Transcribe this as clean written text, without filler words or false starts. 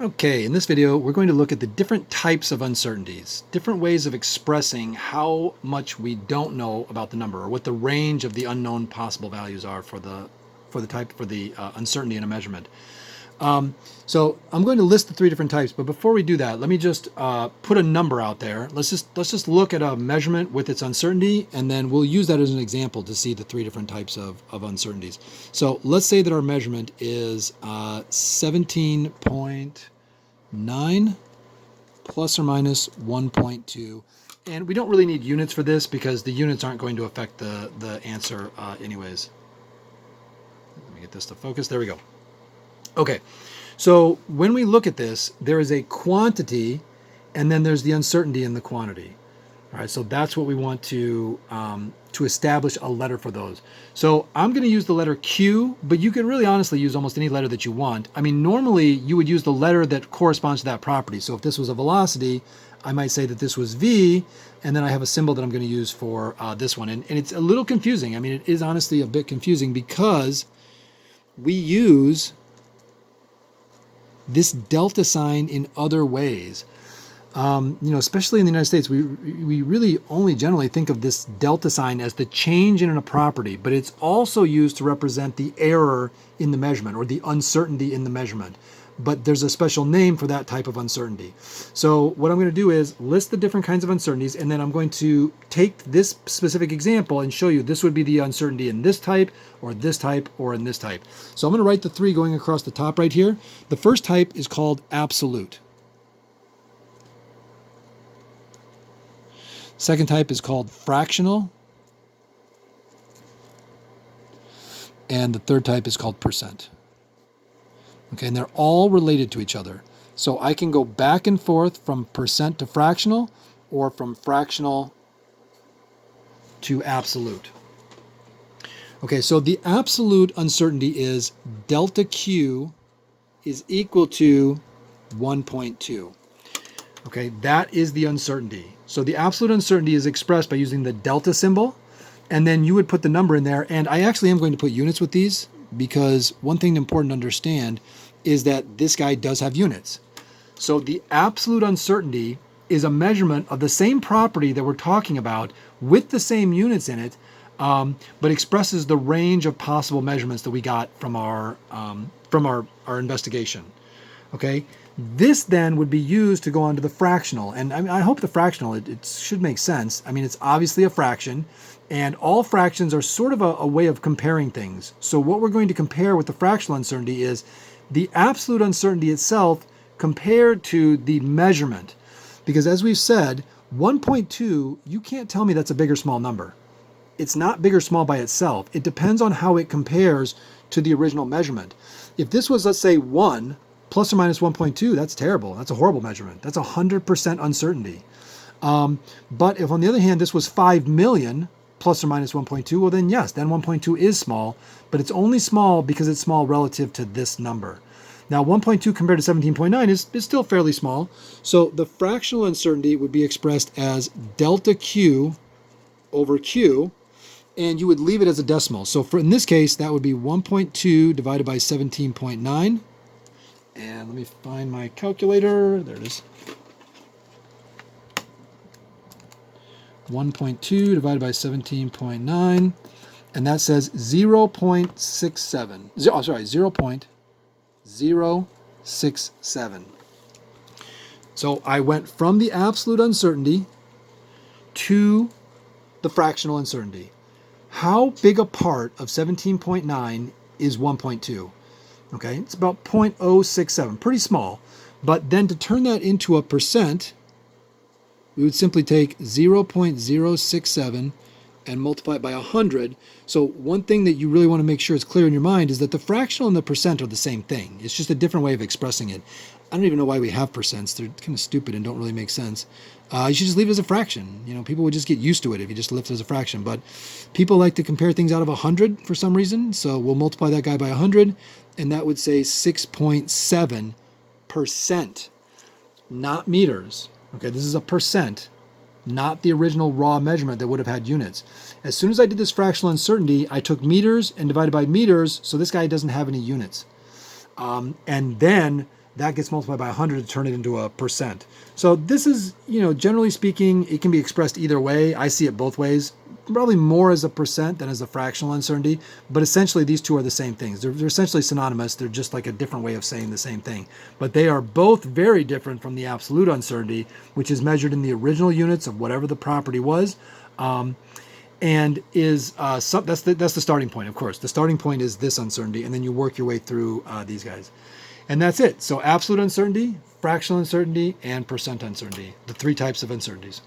Okay, in this video, we're going to look at the different types of uncertainties, different ways of expressing how much we don't know about the number, or what the range of the unknown possible values are for the uncertainty in a measurement. So I'm going to list the three different types, but before we do that, let me just put a number out there. Let's just look at a measurement with its uncertainty, and then we'll use that as an example to see the three different types of uncertainties. So let's say that our measurement is 17.9 plus or minus 1.2. And we don't really need units for this because the units aren't going to affect the answer anyways. Let me get this to focus. There we go. Okay, so when we look at this, there is a quantity and then there's the uncertainty in the quantity. All right, so that's what we want to establish a letter for those. So I'm going to use the letter Q, but you can really honestly use almost any letter that you want. I mean, normally you would use the letter that corresponds to that property. So if this was a velocity, I might say that this was V, and then I have a symbol that I'm going to use for this one. And it's a little confusing. I mean, it is honestly a bit confusing because we use this delta sign in other ways. Especially in the United States, we really only generally think of this delta sign as the change in a property, but it's also used to represent the error in the measurement or the uncertainty in the measurement. But there's a special name for that type of uncertainty. So what I'm going to do is list the different kinds of uncertainties, and then I'm going to take this specific example and show you this would be the uncertainty in this type, or in this type, or in this type. So I'm going to write the three going across the top right here. The first type is called absolute. Second type is called fractional. And the third type is called percent. Okay, and they're all related to each other. So I can go back and forth from percent to fractional, or from fractional to absolute. Okay, so the absolute uncertainty is delta Q is equal to 1.2. Okay, that is the uncertainty. So the absolute uncertainty is expressed by using the delta symbol, and then you would put the number in there. And I actually am going to put units with these, because one thing important to understand is that this guy does have units. So the absolute uncertainty is a measurement of the same property that we're talking about with the same units in it, but expresses the range of possible measurements that we got from our investigation. Okay, this then would be used to go on to the fractional. And I hope the fractional, it should make sense. I mean, it's obviously a fraction, and all fractions are sort of a way of comparing things. So what we're going to compare with the fractional uncertainty is the absolute uncertainty itself compared to the measurement. Because as we've said, 1.2, you can't tell me that's a big or small number. It's not big or small by itself. It depends on how it compares to the original measurement. If this was, let's say, 1 plus or minus 1.2, that's terrible. That's a horrible measurement. That's 100% uncertainty. But if, on the other hand, this was 5 million plus or minus 1.2, well then yes, then 1.2 is small, but it's only small because it's small relative to this number. Now 1.2 compared to 17.9 is still fairly small. So the fractional uncertainty would be expressed as delta Q over Q, and you would leave it as a decimal. So in this case, that would be 1.2 divided by 17.9. And let me find my calculator. There it is. 1.2 divided by 17.9. And that says 0.67. 0.067. So I went from the absolute uncertainty to the fractional uncertainty. How big a part of 17.9 is 1.2? Okay, it's about 0.067, pretty small. But then to turn that into a percent, we would simply take 0.067 and multiply it by 100. So one thing that you really want to make sure is clear in your mind is that the fractional and the percent are the same thing. It's just a different way of expressing it. I don't even know why we have percents. They're kind of stupid and don't really make sense. You should just leave it as a fraction. You know, people would just get used to it if you just left it as a fraction. But people like to compare things out of 100 for some reason. So we'll multiply that guy by 100, and that would say 6.7%, not meters. Okay, this is a percent, not the original raw measurement that would have had units. As soon as I did this fractional uncertainty, I took meters and divided by meters, so this guy doesn't have any units. And then that gets multiplied by 100 to turn it into a percent. So this is, generally speaking, it can be expressed either way. I see it both ways, probably more as a percent than as a fractional uncertainty, but essentially these two are the same things. They're essentially synonymous. They're just like a different way of saying the same thing. But they are both very different from the absolute uncertainty, which is measured in the original units of whatever the property was. And is that's the starting point, of course. The starting point is this uncertainty, and then you work your way through these guys. And that's it. So absolute uncertainty, fractional uncertainty, and percent uncertainty, the three types of uncertainties.